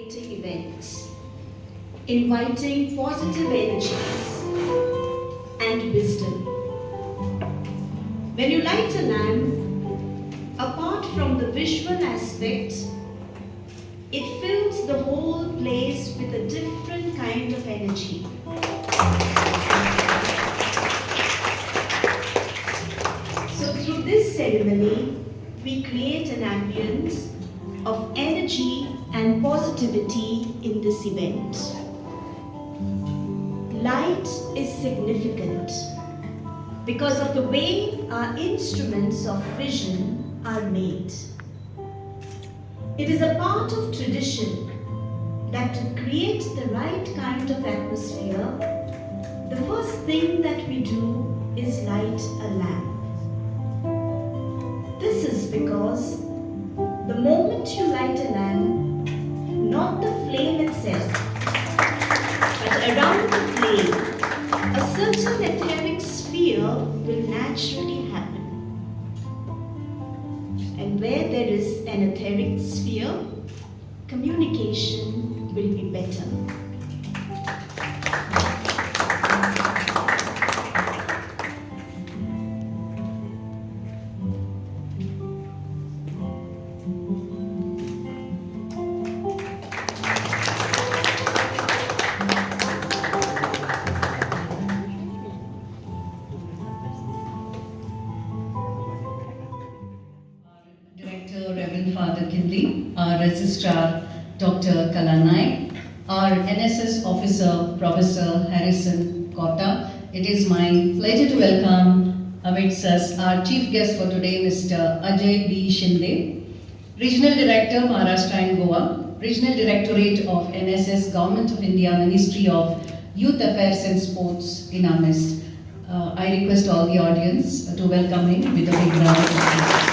celebrating event, inviting positive energies and wisdom. When you light a lamp, apart from the visual aspect, it fills the whole place with a different kind of energy. So through this ceremony, we create an ambience of energy and positivity in this event. Light is significant because of the way our instruments of vision are made. It is a part of tradition that to create the right kind of atmosphere, the first thing that we do is light a lamp. This is because the moment you light a lamp, not the flame itself, but around the flame, a certain etheric sphere will naturally happen. And where there is an etheric sphere, communication will be better. Reverend Father Kinley, our Registrar Dr. Kalanai, our NSS Officer Professor Harrison Kotta. It is my pleasure to welcome amidst us our Chief Guest for today, Mr. Ajay B. Shinde, Regional Director Maharashtra and Goa, Regional Directorate of NSS Government of India, Ministry of Youth Affairs and Sports in our midst. I request all the audience to welcome him with a big round of applause.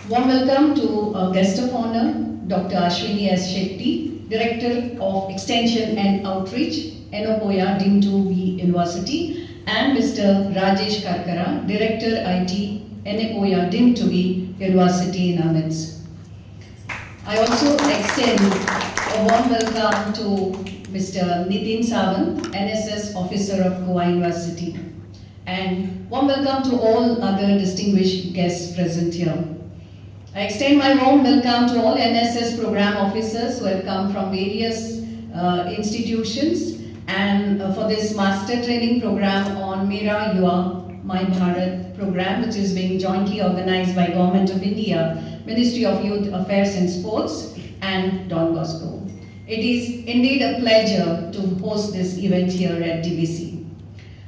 Warm welcome to our guest of honor, Dr. Ashwini S. Shetty, Director of Extension and Outreach, Enopoya, Deemed to be University, and Mr. Rajesh Karkara, Director IT, Enopoya, Deemed to be University in our midst. I also extend a warm welcome to Mr. Nitin Sawant, NSS Officer of Goa University, and warm welcome to all other distinguished guests present here. I extend my warm welcome to all NSS program officers who have come from various institutions and for this master training program on Mera Yuva My Bharat program, which is being jointly organized by Government of India, Ministry of Youth Affairs and Sports and Bosco. It is indeed a pleasure to host this event here at DBC.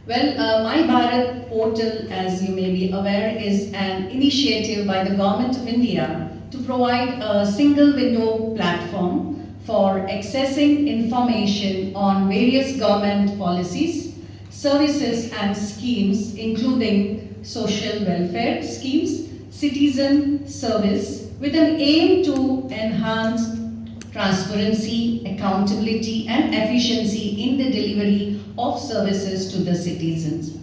Well, My Bharat portal, as you may be aware, is an initiative by the Government of India to provide a single window platform for accessing information on various government policies, services and schemes, including social welfare schemes, citizen service, with an aim to enhance transparency, accountability and efficiency in the delivery of services to the citizens.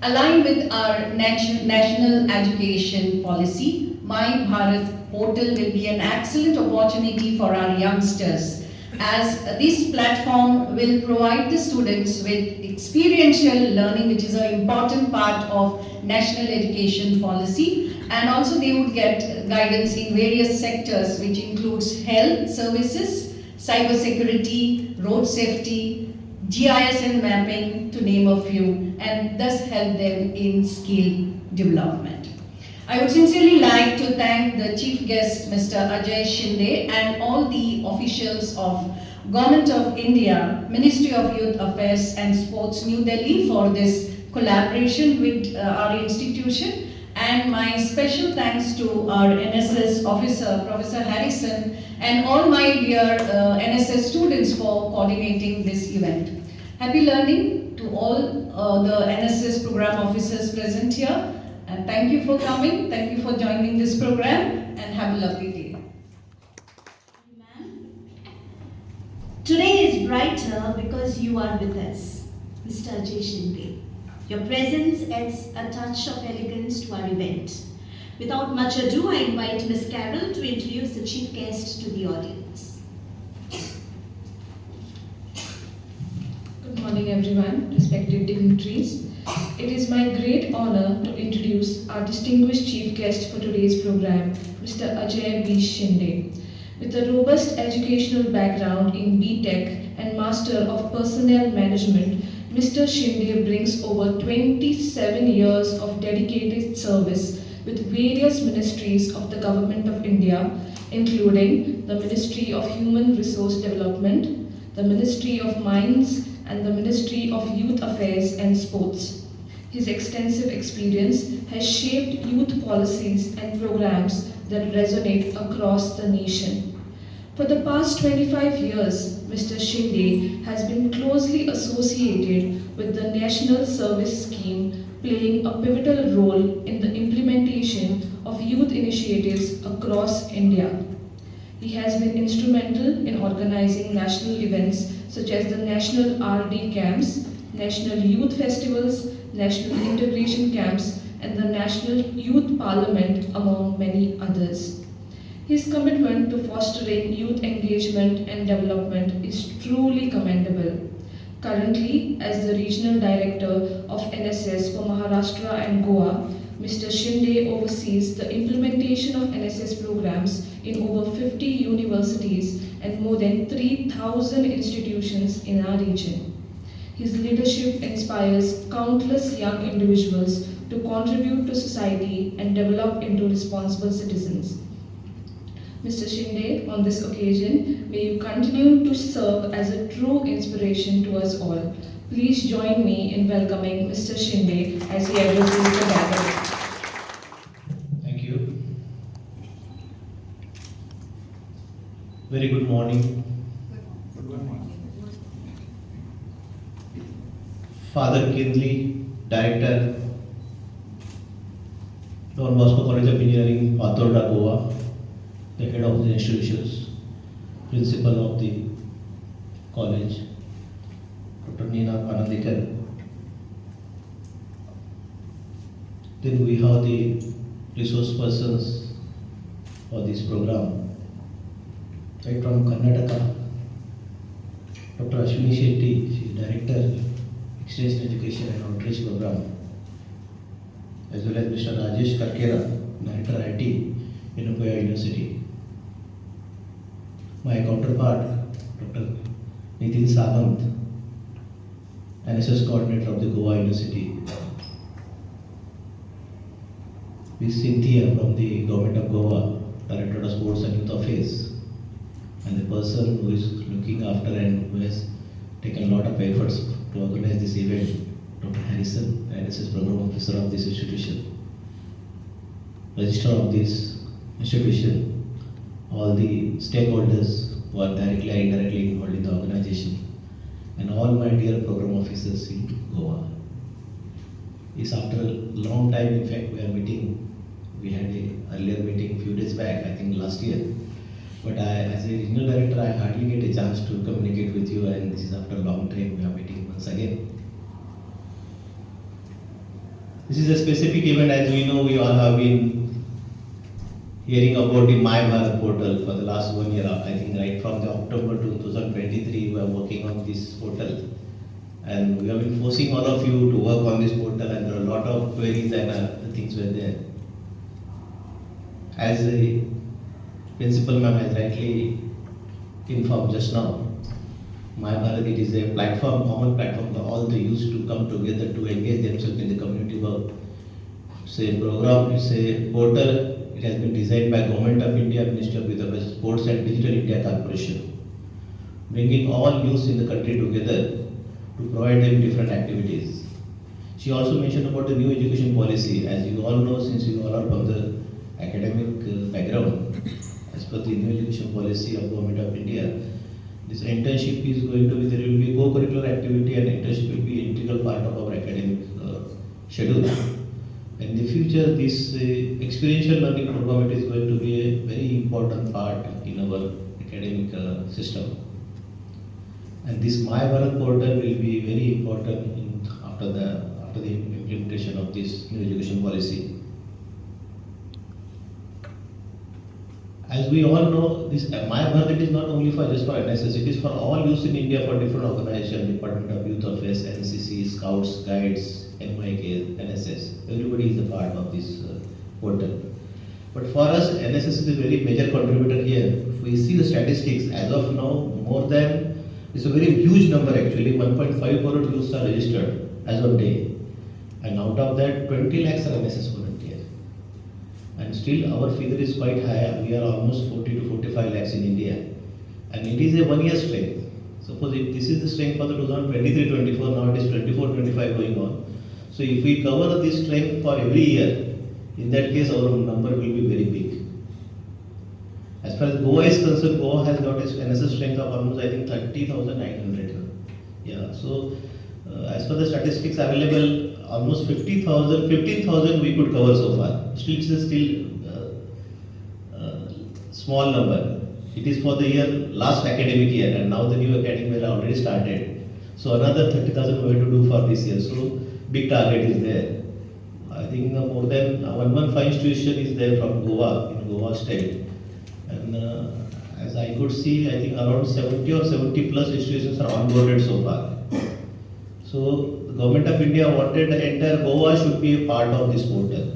Aligned with our national education policy, My Bharat portal will be an excellent opportunity for our youngsters, as this platform will provide the students with experiential learning, which is an important part of national education policy, and also they would get guidance in various sectors, which includes health services, cyber security, road safety, GIS and mapping, to name a few, and thus help them in skill development. I would sincerely like to thank the Chief Guest, Mr. Ajay Shinde, and all the officials of Government of India, Ministry of Youth Affairs and Sports, New Delhi, for this collaboration with our institution. And my special thanks to our NSS officer, Professor Harrison, and all my dear NSS students for coordinating this event. Happy learning to all the NSS program officers present here. And thank you for coming, thank you for joining this program, and have a lovely day. Today is brighter because you are with us, Mr. Ajay Shinde. Your presence adds a touch of elegance to our event. Without much ado, I invite Ms. Carol to introduce the chief guest to the audience. Good morning everyone, respected dignitaries. It is my great honor to introduce our distinguished chief guest for today's program, Mr. Ajay B. Shinde. With a robust educational background in B.Tech and Master of Personnel Management, Mr. Shinde brings over 27 years of dedicated service with various ministries of the Government of India, including the Ministry of Human Resource Development, the Ministry of Mines, and the Ministry of Youth Affairs and Sports. His extensive experience has shaped youth policies and programs that resonate across the nation. For the past 25 years, Mr. Shinde has been closely associated with the National Service Scheme, playing a pivotal role in the implementation of youth initiatives across India. He has been instrumental in organizing national events such as the National RD Camps, National Youth Festivals, National Integration Camps, and the National Youth Parliament, among many others. His commitment to fostering youth engagement and development is truly commendable. Currently, as the Regional Director of NSS for Maharashtra and Goa, Mr. Shinde oversees the implementation of NSS programs in over 50 universities and more than 3,000 institutions in our region. His leadership inspires countless young individuals to contribute to society and develop into responsible citizens. Mr. Shinde, on this occasion, may you continue to serve as a true inspiration to us all. Please join me in welcoming Mr. Shinde as he addresses the gathering. Thank you. Very good morning. Father Kindley, Director, Don Bosco College of Engineering, Fatorda, Goa, the head of the institutions, principal of the college, Dr. Neena Panandikar. Then we have the resource persons for this program. Right from Karnataka, Dr. Ashwini Shetty, she is Director, Extension Education and Outreach Program, as well as Mr. Rajesh Karkera, Director IT, Innopoya University. My counterpart, Dr. Nitin Sawant, NSS Coordinator of the Goa University. Ms. Cynthia from the Government of Goa, Director of Sports and Youth Affairs, and the person who is looking after and who has taken a lot of efforts to organize this event, Dr. Harrison, NSS Program Officer of this institution, Registrar of this institution, all the stakeholders who are directly or indirectly involved in the organization, and all my dear program officers in Goa. It's after a long time, in fact, we are meeting. We had an earlier meeting a few days back, I think last year. But as a regional director, I hardly get a chance to communicate with you, and this is after a long time we are meeting once again. This is a specific event. As we know, we all have been hearing about the My Bharat portal for the last 1 year. I think right from the October 2023, we are working on this portal. And we have been forcing all of you to work on this portal, and there are a lot of queries and other things were there. As the principal ma'am has rightly informed just now, My Bharat, it is a platform, common platform for all the youth to come together to engage themselves in the community work. It's a program, it's a portal. It has been designed by Government of India, Ministry of Youth Affairs, Sports and Digital India Corporation, bringing all youths in the country together to provide them different activities. She also mentioned about the new education policy. As you all know, since you all are from the academic background, as per the new education policy of Government of India, this internship is going to be, there will be co-curricular activity, and internship will be an integral part of our academic schedule. In the future, this experiential learning program is going to be a very important part in our academic system. And this My Bharat portal will be very important after the implementation of this new education policy. As we all know, this My Bharat is not only for just for NSS, it is for all youth in India for different organizations, Department of Youth Affairs, NCC, Scouts, Guides, MIK, NSS. Everybody is a part of this portal. But for us, NSS is a very major contributor here. If we see the statistics, as of now, it's a very huge number actually, 1.5 crore youths are registered as of day. And out of that, 20 lakhs are NSS volunteers. And still our figure is quite high. We are almost 40 to 45 lakhs in India. And it is a 1 year strength. Suppose if this is the strength for the 2023-24, now it is 24-25 going on. So if we cover this strength for every year, in that case our number will be very big. As far as Goa is concerned, Goa has got its NSS strength of almost I think 30,900. Yeah, so as for the statistics available, almost 15,000 we could cover so far. Still, it's still small number. It is for the last academic year, and now the new academic year already started. So another 30,000 we have to do for this year. So big target is there. I think more than 115 institution is there from Goa, in Goa state. And as I could see, I think around 70 or 70 plus institutions are onboarded so far. So the Government of India wanted the entire Goa should be a part of this portal.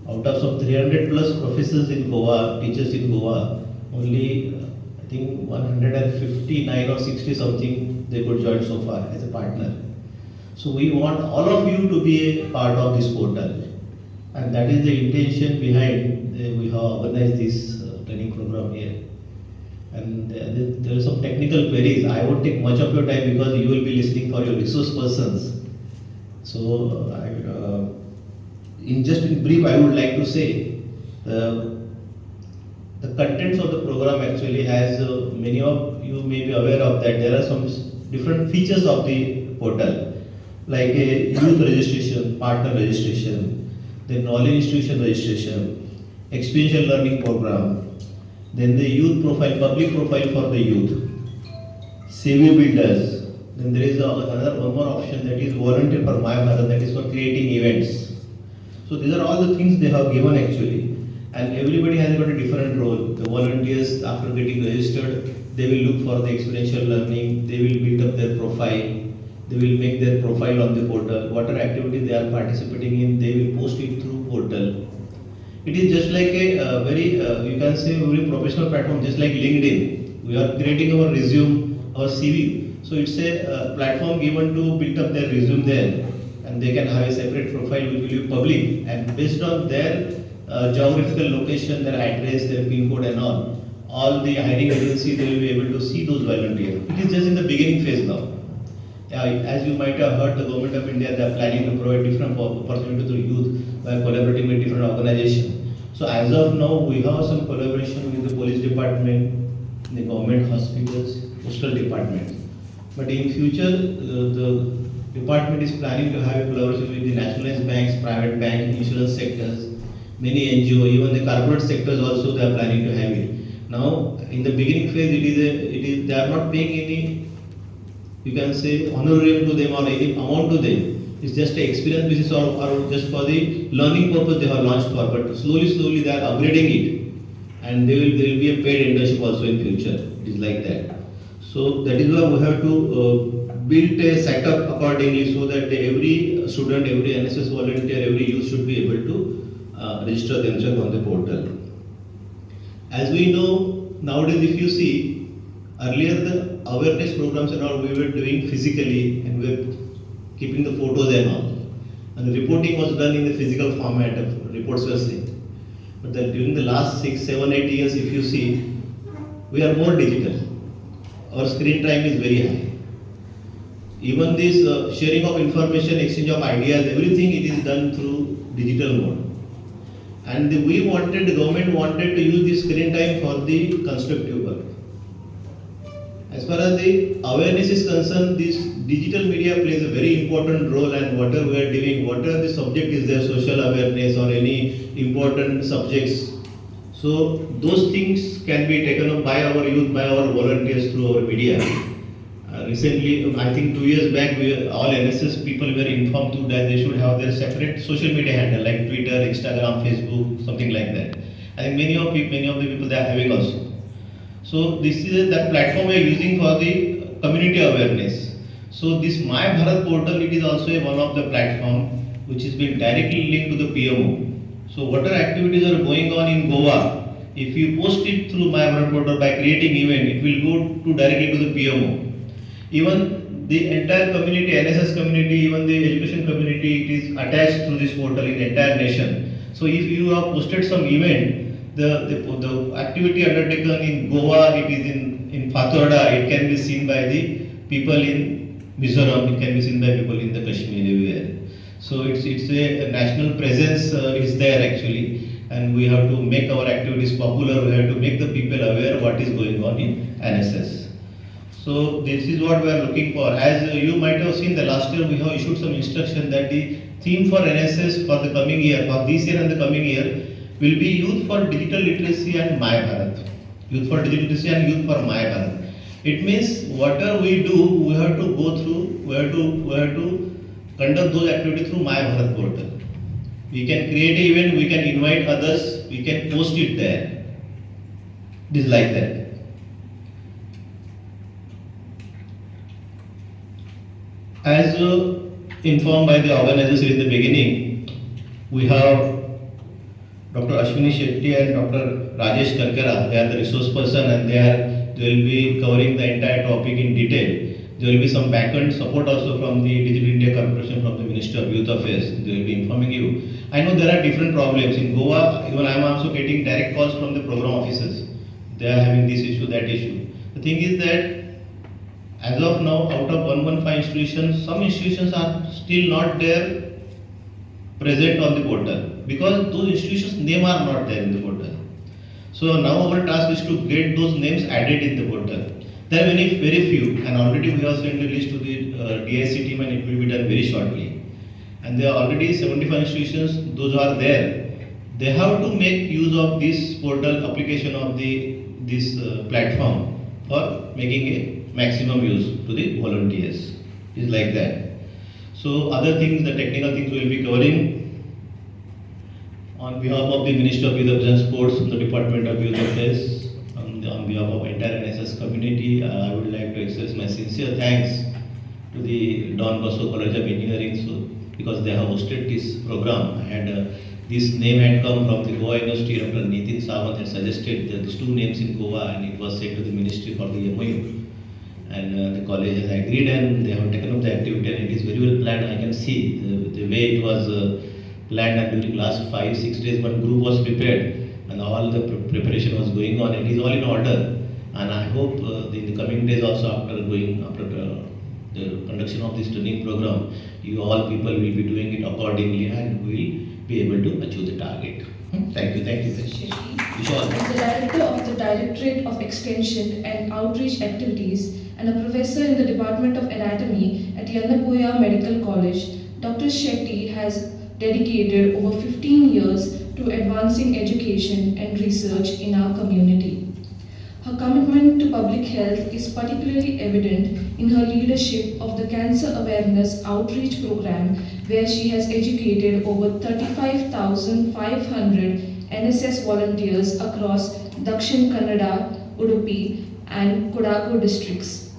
Out of some 300 plus professors in Goa, teachers in Goa, only I think 159 or 60 something they could join so far as a partner. So we want all of you to be a part of this portal, and that is the intention behind we have organized this training program here. And there are some technical queries. I won't take much of your time because you will be listening for your resource persons. So in brief, I would like to say the contents of the program actually has many of you may be aware of that there are some different features of the portal, like a youth registration, partner registration, then knowledge institution registration, experiential learning program, then the youth profile, public profile for the youth, CV builders, then there is another one more option that is volunteer for My Bharat, that is for creating events. So these are all the things they have given actually, and everybody has got a different role. The volunteers, after getting registered, they will look for the experiential learning, they will build up their profile, they will make their profile on the portal. Whatever activity they are participating in, they will post it through portal. It is just like a very, you can say, very professional platform, just like LinkedIn. We are creating our resume, our CV. So it's a platform given to build up their resume there, and they can have a separate profile which will be public. And based on their geographical location, their address, their pin code, and all the hiring agency they will be able to see those volunteers. It is just in the beginning phase now. As you might have heard, the Government of India, they are planning to provide different opportunities to the youth by collaborating with different organizations. So as of now, we have some collaboration with the police department, the government hospitals, postal departments. But in future, the department is planning to have a collaboration with the nationalized banks, private banks, insurance sectors, many NGO, even the corporate sectors also they are planning to have it. Now, in the beginning phase, they are not paying any, you can say, honorarium to them or any amount to them. It's just an experience basis or just for the learning purpose they have launched for. But slowly they are upgrading it, and there will be a paid internship also in future. It is like that. So that is why we have to build a setup accordingly so that every student, every NSS volunteer, every youth should be able to register themselves on the portal. As we know nowadays, if you see, earlier the awareness programs and all we were doing physically, and we were keeping the photos and all, and the reporting was done in the physical format of reports were sent. But during the last 6, 7, 8 years, if you see, we are more digital. Our screen time is very high. Even this sharing of information, exchange of ideas, everything it is done through digital mode. And the government wanted to use this screen time for the constructive work. As far as the awareness is concerned, this digital media plays a very important role, and whatever we are doing, whatever the subject is there, social awareness or any important subjects. So those things can be taken up by our youth, by our volunteers through our media. Recently, I think 2 years back, all NSS people were informed that they should have their separate social media handle like Twitter, Instagram, Facebook, something like that. I think many of the people they are having also. So this is that platform we are using for the community awareness. So this My Bharat portal, it is also one of the platform which is being directly linked to the PMO. So whatever activities are going on in Goa, if you post it through My Bharat portal by creating event, it will go to directly to the PMO. Even the entire community, NSS community, even the education community, it is attached to this portal in entire nation. So if you have posted some event, the activity undertaken in Goa, it is in Fatorda, it can be seen by the people in Mizoram, it can be seen by people in the Kashmir everywhere. So it's a national presence is there actually, and we have to make our activities popular. We have to make the people aware what is going on in NSS. So this is what we are looking for. As you might have seen, the last year we have issued some instruction that the theme for NSS for the coming year, for this year and the coming year, will be Youth for Digital Literacy and My Bharat. Youth for Digital Literacy and Youth for My Bharat. It means whatever we do, we have to go through, we have to conduct those activities through My Bharat portal. We can create an event, we can invite others, we can post it there. It is like that. As informed by the organizers in the beginning, we have Dr. Ashwini Shetty and Dr. Rajesh Karkara. They are the resource person and they will be covering the entire topic in detail. There will be some backend support also from the Digital India Corporation, from the Ministry of Youth Affairs. They will be informing you. I know there are different problems in Goa. Even I am also getting direct calls from the program officers. They are having this issue, that issue. The thing is that as of now, out of 115 institutions, some institutions are still not there present on the portal because those institutions' name are not there in the portal. So now our task is to get those names added in the portal. There are very few, and already we have sent a list to the DIC team, and it will be done very shortly. And there are already 75 institutions; those are there. They have to make use of this portal application of this platform for making a maximum use to the volunteers. It's like that. So other things, the technical things we will be covering on behalf of the Ministry of Youth Affairs and Sports, the Department of Youth Affairs, on behalf of entire NSS community. I would like to express my sincere thanks to the Don Bosco College of Engineering, because they have hosted this program, and this name had come from the Goa University. Dr. Nitin Sawant had suggested these two names in Goa, and it was sent to the ministry for the MOU. And the college has agreed, and they have taken up the activity, and it is very well planned. I can see the way it was planned, and during last 5-6 days one group was prepared and all the preparation was going on. It is all in order, and I hope in the coming days also, after the conduction of this training program, you all people will be doing it accordingly, and we will be able to achieve the target. Thank you. Shetty, as the Director of the Directorate of Extension and Outreach Activities and a Professor in the Department of Anatomy at Yannapoya Medical College, Dr. Shetty has dedicated over 15 years to advancing education and research in our community. Her commitment to public health is particularly evident in her leadership of the Cancer Awareness Outreach Program, where she has educated over 35,500 NSS volunteers across Dakshin Kannada, Udupi and Kodagu districts.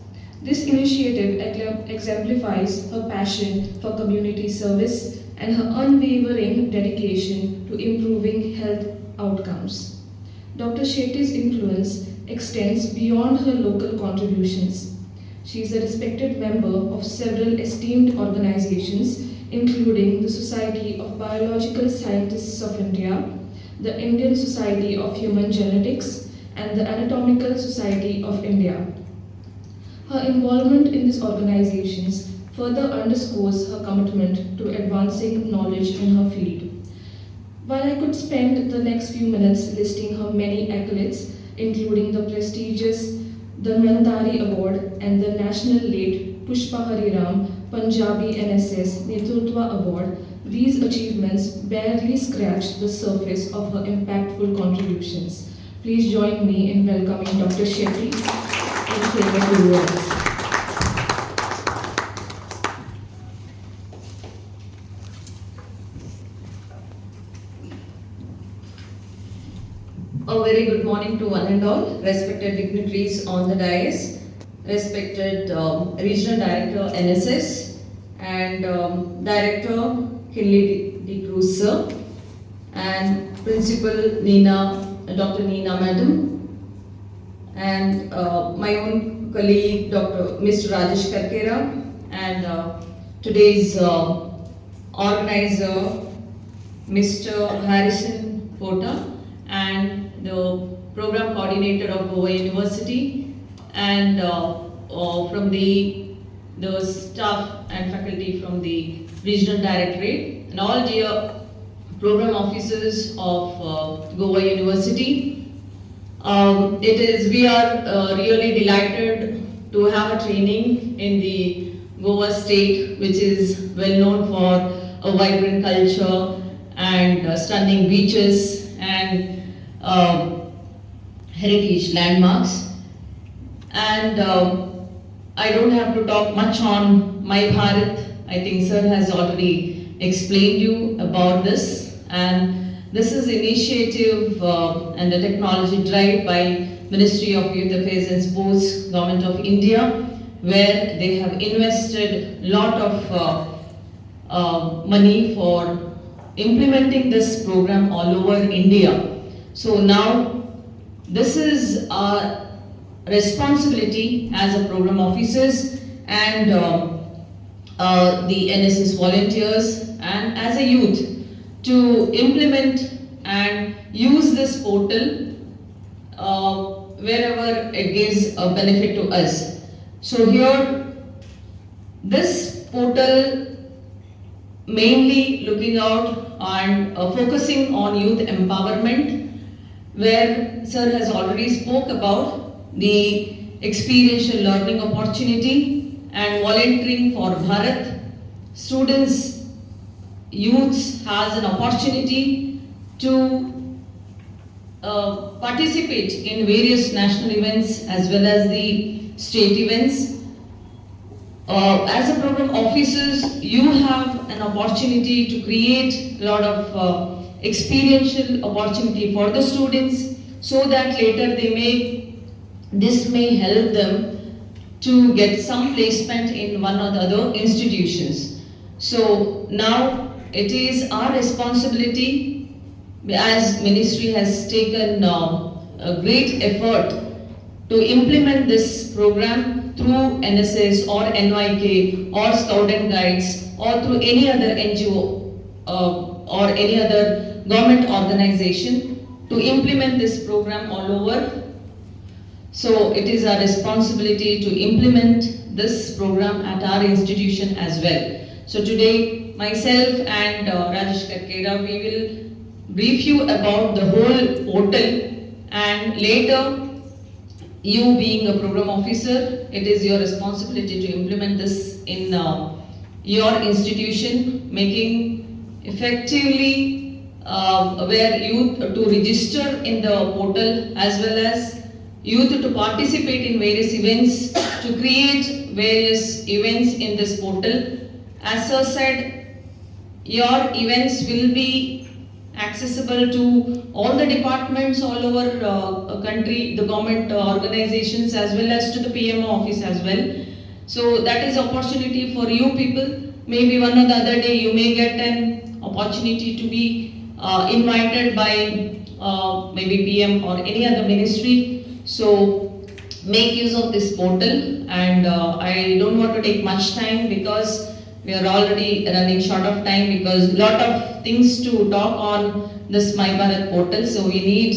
This initiative exemplifies her passion for community service and her unwavering dedication to improving health outcomes. Dr. Shetty's influence extends beyond her local contributions. She is a respected member of several esteemed organizations, including the Society of Biological Scientists of India, the Indian Society of Human Genetics, and the Anatomical Society of India. Her involvement in these organizations further underscores her commitment to advancing knowledge in her field. While I could spend the next few minutes listing her many accolades, including the prestigious Dhanvantari Award and the National Late Pushpa Hariram Punjabi NSS Netrutva Award, these achievements barely scratch the surface of her impactful contributions. Please join me in welcoming Dr. Shetty in favorable words. very good morning to one and all, respected dignitaries on the dais, respected Regional Director NSS and Director Kinley D. Cruz sir, and Principal Dr. Neena Madam, and my own colleague Dr. Mr. Rajesh Karkera, and today's organizer Mr. Harrison Porter, and the program coordinator of Goa University, and from the staff and faculty from the regional directorate, and all dear program officers of Goa University. We are really delighted to have a training in the Goa state, which is well known for a vibrant culture and stunning beaches and heritage landmarks. And I don't have to talk much on My Bharat. I think sir has already explained you about this. And this is initiative and a technology drive by Ministry of Youth Affairs and Sports, Government of India, where they have invested a lot of money for implementing this program all over India. So now this is our responsibility as a program officers and the NSS volunteers and as a youth to implement and use this portal wherever it gives a benefit to us. So here, this portal mainly looking out and focusing on youth empowerment, where sir has already spoke about the experiential learning opportunity and volunteering for Bharat. Students, youths has an opportunity to participate in various national events as well as the state events. As a program officers, you have an opportunity to create a lot of experiential opportunity for the students, so that later this may help them to get some placement in one or the other institutions. So now it is our responsibility, as ministry has taken a great effort to implement this program through NSS or NYK or Scout and Guides or through any other NGO or any other government organization to implement this program all over. So it is our responsibility to implement this program at our institution as well. So today myself and Rajesh Karkera, we will brief you about the whole portal, and later you being a program officer, it is your responsibility to implement this in your institution, making effectively where youth to register in the portal as well as youth to participate in various events, to create various events in this portal. As sir said, your events will be accessible to all the departments all over country, the government organizations as well as to the PMO office as well. So that is opportunity for you people. Maybe one or the other day you may get an opportunity to be invited by maybe PM or any other ministry. So make use of this portal, and I don't want to take much time because we are already running short of time, because lot of things to talk on this My Bharat portal. So we need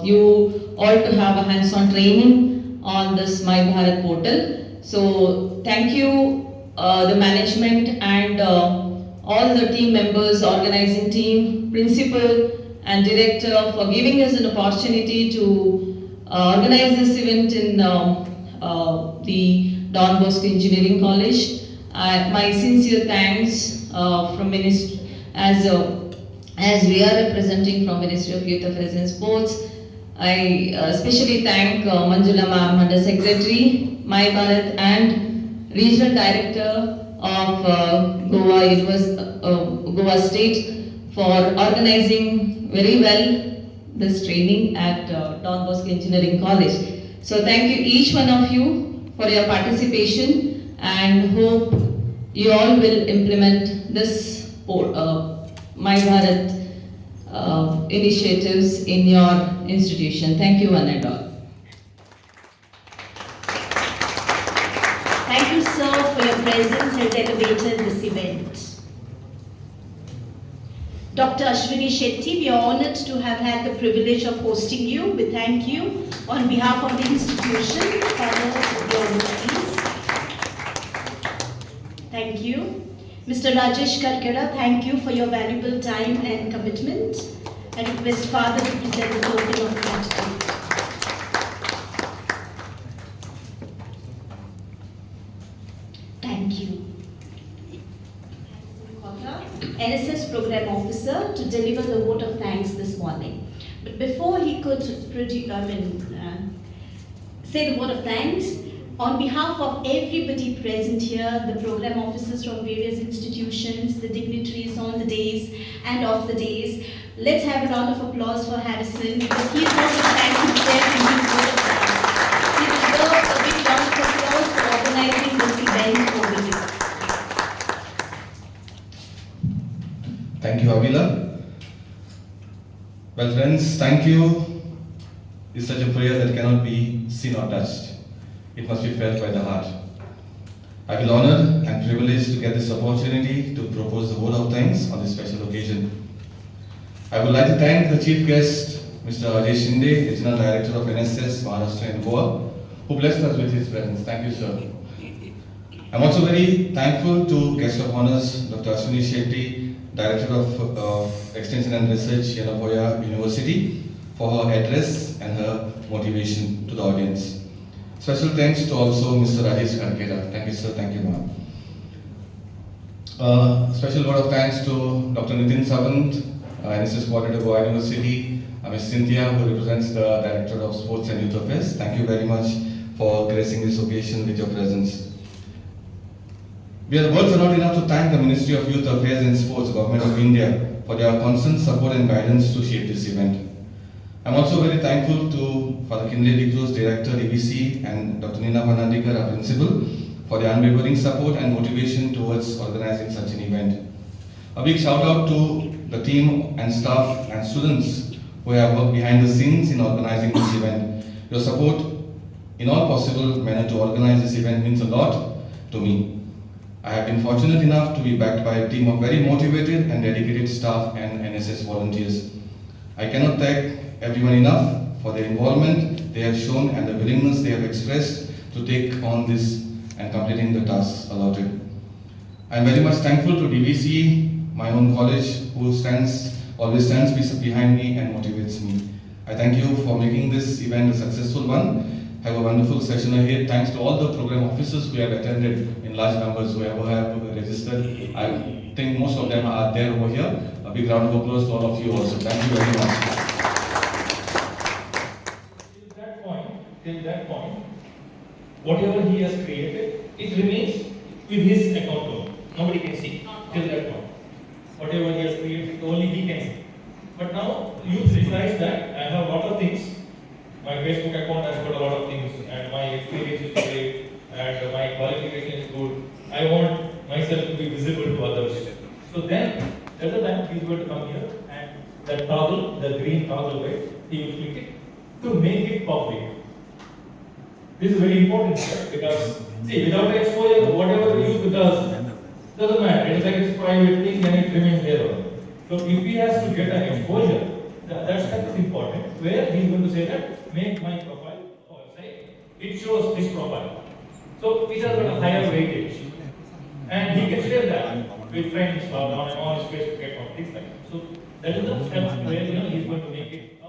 you all to have a hands-on training on this My Bharat portal. So thank you the management and all the team members, organizing team, principal and director for giving us an opportunity to organize this event in the Don Bosco Engineering College. My sincere thanks from Ministry, as we are representing from Ministry of Youth Affairs and Sports. I especially thank Manjula Ma'am, Under Secretary, My Bharat, and Regional Director of Goa State for organizing very well this training at Don Bosco Engineering College. So thank you each one of you for your participation, and hope you all will implement this My Bharat initiatives in your institution. Thank you one and all. Thank you, sir, for your presence has elevated this event. Dr. Ashwini Shetty, we are honored to have had the privilege of hosting you. We thank you on behalf of the institution. Father, your please. Thank you. Mr. Rajesh Karkera, thank you for your valuable time and commitment. I request Father to present the token of gratitude. Thank you. NSS Program Officer to deliver the vote of thanks this morning. But before he could say the vote of thanks, on behalf of everybody present here, the program officers from various institutions, the dignitaries on the days and off the days, let's have a round of applause for Harrison, because he is going to thank himself in his vote of thanks. He deserves a big round of applause for organizing this event over here. Thank you, Avila. Well, friends, thank you is such a prayer that cannot be seen or touched. It must be felt by the heart. I feel honored and privileged to get this opportunity to propose the vote of thanks on this special occasion. I would like to thank the chief guest, Mr. Ajay Shinde, Regional Director of NSS Maharashtra and Goa, who blessed us with his presence. Thank you, sir. I'm also very thankful to guest of honors, Dr. Ashwini Shetty, Director of Extension and Research, Yanapoya University, for her address and her motivation to the audience. Special thanks to also Mr. Rajesh Karkera. Thank you, sir. Thank you, ma'am. Special word of thanks to Dr. Nitin Savant, NSS Coordinator, Goa University, Ms. Cynthia, who represents the Director of Sports and Youth Affairs. Thank you very much for gracing this occasion with your presence. Words are not enough to thank the Ministry of Youth Affairs and Sports, Government of India, for their constant support and guidance to shape this event. I'm also very thankful to Father Kinley Dicruz, Director, EBC, and Dr. Nina Fernandikar, our Principal, for their unwavering support and motivation towards organizing such an event. A big shout out to the team and staff and students who have worked behind the scenes in organizing this event. Your support in all possible manner to organize this event means a lot to me. I have been fortunate enough to be backed by a team of very motivated and dedicated staff and NSS volunteers. I cannot thank everyone enough for their involvement they have shown and the willingness they have expressed to take on this and completing the tasks allotted. I am very much thankful to DVC, my own college, who always stands behind me and motivates me. I thank you for making this event a successful one. Have a wonderful session ahead. Thanks to all the program officers who have attended in large numbers, whoever have registered. I think most of them are there over here. A big round of applause to all of you also. Thank you very much. Till that point, whatever he has created, it remains with his account only. Nobody can see till that point. Whatever he has created, only he can see. But now, youth realize that I have a lot of things. My Facebook account has got a lot of things, and my experience is great, and my qualification is good. I want myself to be visible to others. So then, at the time, he's going to come here, and that toggle, the green toggle, right, he will click it to make it public. This is very important, right? Because, see, without exposure, whatever the youth does, doesn't matter. It's like it's private thing and it remains there. So if he has to get an exposure, that is important. Where he is going to say that, make my profile, or say, it shows his profile. So it has got a higher weightage. And he can share that with friends or on his Facebook account, things like that. So that is the step where he is going to make it